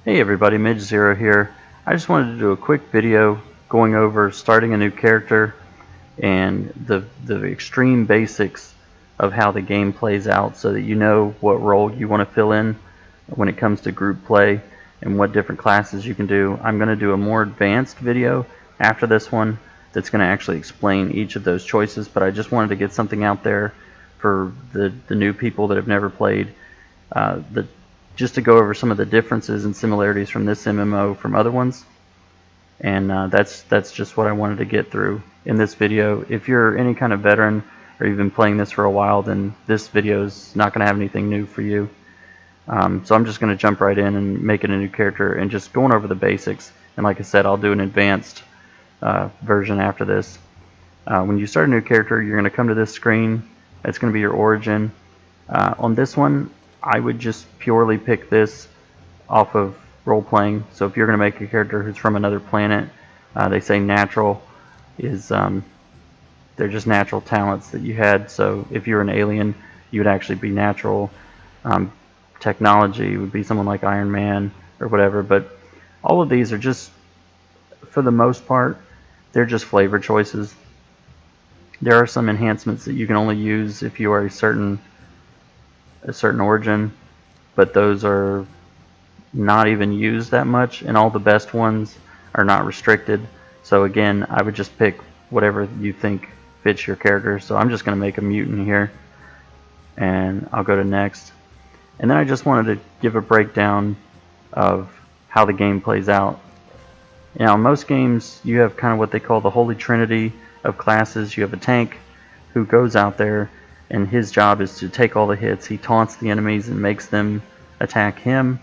Hey everybody, Midge Zero here. I just wanted to do a quick video going over starting a new character and the extreme basics of how the game plays out so that you know what role you want to fill in when it comes to group play and what different classes you can do. I'm going to do a more advanced video after this one that's going to actually explain each of those choices, but I just wanted to get something out there for the new people that have never played. Just to go over some of the differences and similarities from this MMO from other ones, and that's just what I wanted to get through in this video. If you're any kind of veteran or you've been playing this for a while, then this video is not going to have anything new for you. So I'm just going to jump right in and make it a new character and just going over the basics. And like I said, I'll do an advanced version after this. When you start a new character, you're going to come to this screen. It's going to be your origin. On this one, I would just purely pick this off of role-playing. So if you're going to make a character who's from another planet, they say natural is they're just natural talents that you had. So if you're an alien, you would actually be natural. Technology would be someone like Iron Man or whatever. But all of these are just, for the most part, they're just flavor choices. There are some enhancements that you can only use if you are a certain origin, but those are not even used that much, and all the best ones are not restricted. So again, I would just pick whatever you think fits your character. So I'm just going to make a mutant here, and I'll go to next. And then I just wanted to give a breakdown of how the game plays out. Now, in most games, you have kind of what they call the holy trinity of classes. You have a tank who goes out there, and his job is to take all the hits. He taunts the enemies and makes them attack him.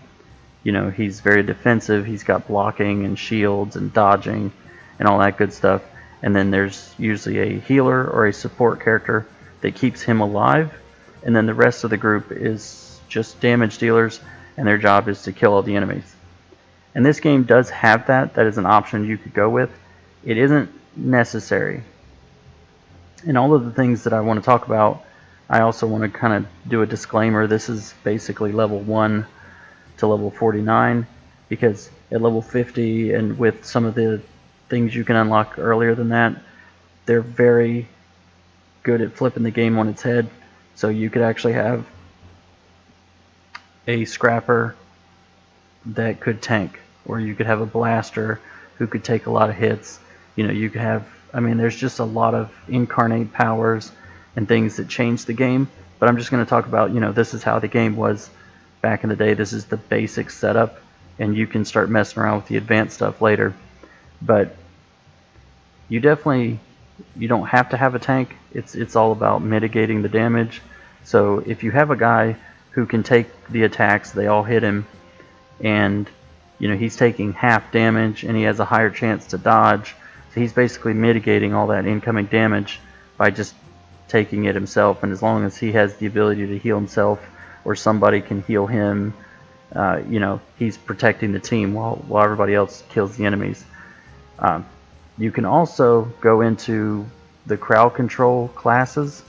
You know, he's very defensive. He's got blocking and shields and dodging and all that good stuff. And then there's usually a healer or a support character that keeps him alive. And then the rest of the group is just damage dealers, and their job is to kill all the enemies. And this game does have that. That is an option you could go with. It isn't necessary. And all of the things that I want to talk about, I also want to kind of do a disclaimer. This is basically level 1 to level 49, because at level 50 and with some of the things you can unlock earlier than that, they're very good at flipping the game on its head. So you could actually have a scrapper that could tank, or you could have a blaster who could take a lot of hits. You know, you could have, I mean, there's just a lot of incarnate powers and things that change the game. But I'm just going to talk about, you know, this is how the game was back in the day. This is the basic setup, and you can start messing around with the advanced stuff later. But you don't have to have a tank. It's all about mitigating the damage. So if you have a guy who can take the attacks, they all hit him, and you know he's taking half damage and he has a higher chance to dodge. So he's basically mitigating all that incoming damage by just taking it himself. And as long as he has the ability to heal himself, or somebody can heal him, you know, he's protecting the team while everybody else kills the enemies. You can also go into the crowd control classes,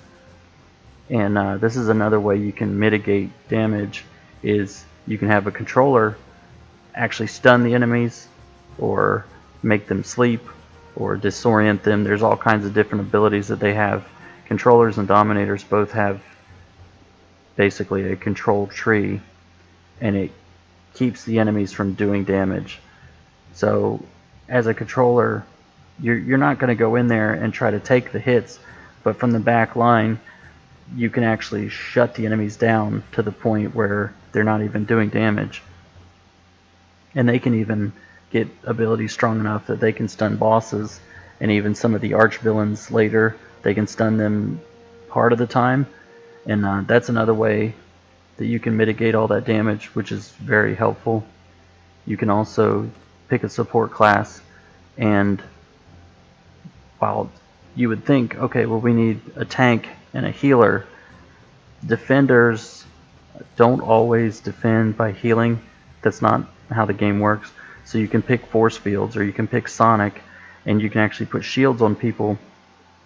and this is another way you can mitigate damage. Is you can have a controller actually stun the enemies, or make them sleep, or disorient them. There's all kinds of different abilities that they have. Controllers and dominators both have basically a control tree, and it keeps the enemies from doing damage. So as a controller, you're not going to go in there and try to take the hits, but from the back line you can actually shut the enemies down to the point where they're not even doing damage. And they can even get abilities strong enough that they can stun bosses, and even some of the arch villains later, they can stun them part of the time. And that's another way that you can mitigate all that damage, which is very helpful. You can also pick a support class, and while you would think, okay, well, we need a tank and a healer, defenders don't always defend by healing. That's not how the game works. So you can pick force fields, or you can pick Sonic, and you can actually put shields on people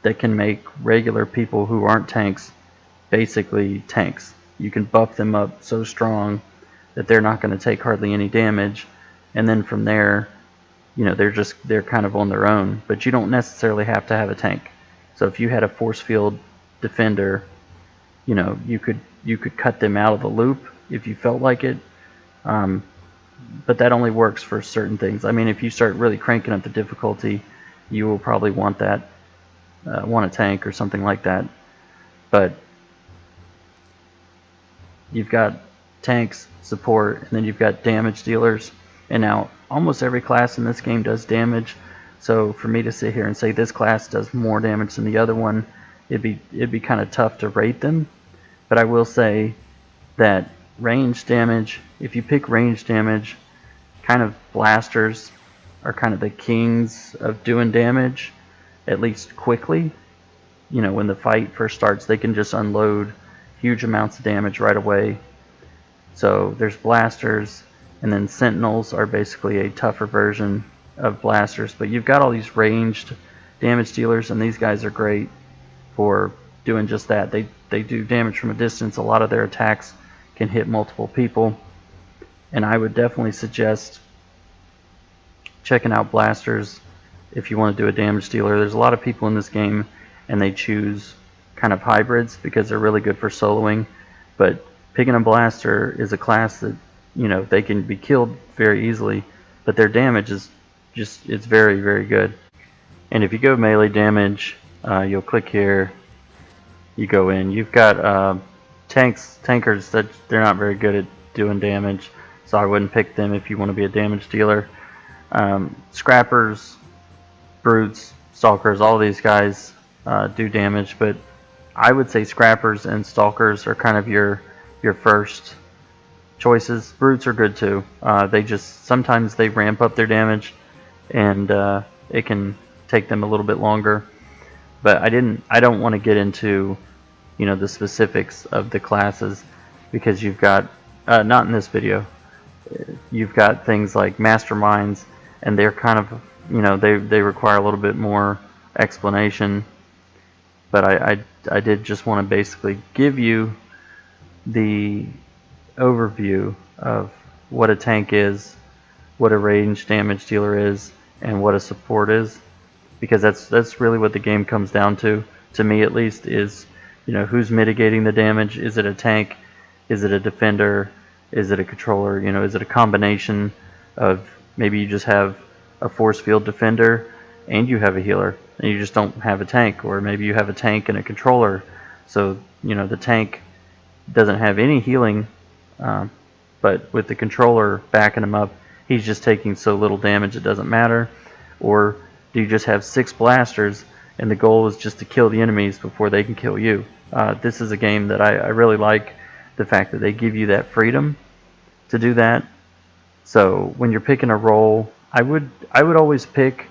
that can make regular people who aren't tanks basically tanks. You can buff them up so strong that they're not going to take hardly any damage, and then from there, you know, they're kind of on their own. But you don't necessarily have to have a tank. So if you had a force field defender, you know, you could cut them out of the loop if you felt like it. But that only works for certain things. I mean, if you start really cranking up the difficulty, you will probably want that, want a tank or something like that. But you've got tanks, support, and then you've got damage dealers. And now almost every class in this game does damage. So for me to sit here and say this class does more damage than the other one, it'd be kind of tough to rate them. But I will say that range damage, if you pick range damage, kind of blasters are kind of the kings of doing damage, at least quickly. You know, when the fight first starts, they can just unload huge amounts of damage right away. So there's blasters, and then sentinels are basically a tougher version of blasters. But you've got all these ranged damage dealers, and these guys are great for doing just that. They do damage from a distance. A lot of their attacks can hit multiple people, and I would definitely suggest checking out blasters if you want to do a damage dealer. There's a lot of people in this game, and they choose kind of hybrids because they're really good for soloing. But picking a blaster is a class that, you know, they can be killed very easily, but their damage is just, it's very, very good. And if you go melee damage, you'll click here, you go in. You've got tankers that they're not very good at doing damage, so I wouldn't pick them if you want to be a damage dealer. Scrappers, brutes, stalkers, all these guys do damage, but I would say scrappers and stalkers are kind of your first choices. Brutes are good too. They just, sometimes they ramp up their damage, and it can take them a little bit longer. But I don't want to get into, you know, the specifics of the classes, because you've got not in this video. You've got things like masterminds, and they're kind of, you know, they require a little bit more explanation. But I did just want to basically give you the overview of what a tank is, what a range damage dealer is, and what a support is, because that's really what the game comes down to me at least, is, you know, who's mitigating the damage. Is it a tank? Is it a defender? Is it a controller? You know, is it a combination of, maybe you just have a force field defender and you have a healer, and you just don't have a tank, or maybe you have a tank and a controller, so, you know, the tank doesn't have any healing, but with the controller backing him up, he's just taking so little damage it doesn't matter. Or do you just have 6 blasters and the goal is just to kill the enemies before they can kill you? This is a game that I really like the fact that they give you that freedom to do that. So when you're picking a role, I would always pick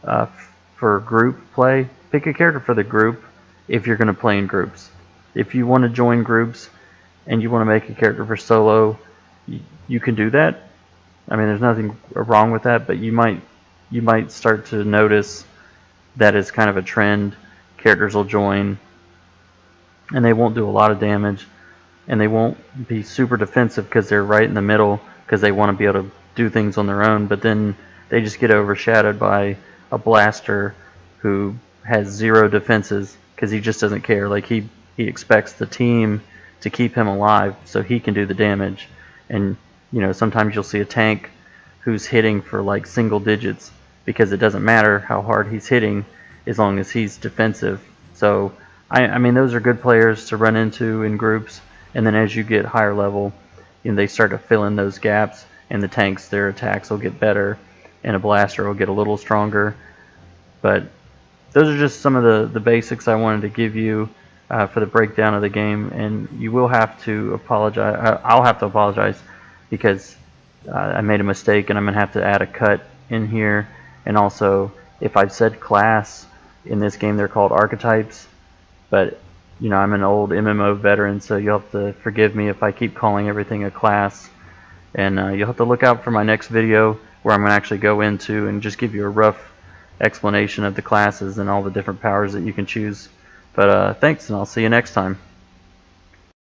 for group play, pick a character for the group if you're going to play in groups. If you want to join groups and you want to make a character for solo, you can do that. I mean, there's nothing wrong with that, but you might start to notice that it's kind of a trend. Characters will join and they won't do a lot of damage, and they won't be super defensive because they're right in the middle, because they want to be able to do things on their own, but then they just get overshadowed by a blaster who has 0 defenses because he just doesn't care. Like, he expects the team to keep him alive so he can do the damage. And, you know, sometimes you'll see a tank who's hitting for like single digits because it doesn't matter how hard he's hitting as long as he's defensive. So I mean, those are good players to run into in groups, and then as you get higher level, you know, they start to fill in those gaps, and the tanks, their attacks will get better, and a blaster will get a little stronger. But those are just some of the basics I wanted to give you for the breakdown of the game, and you will have to apologize. I'll have to apologize because I made a mistake, and I'm going to have to add a cut in here. And also, if I've said class in this game, they're called archetypes. But, you know, I'm an old MMO veteran, so you'll have to forgive me if I keep calling everything a class. And you'll have to look out for my next video where I'm going to actually go into and just give you a rough explanation of the classes and all the different powers that you can choose. But thanks, and I'll see you next time.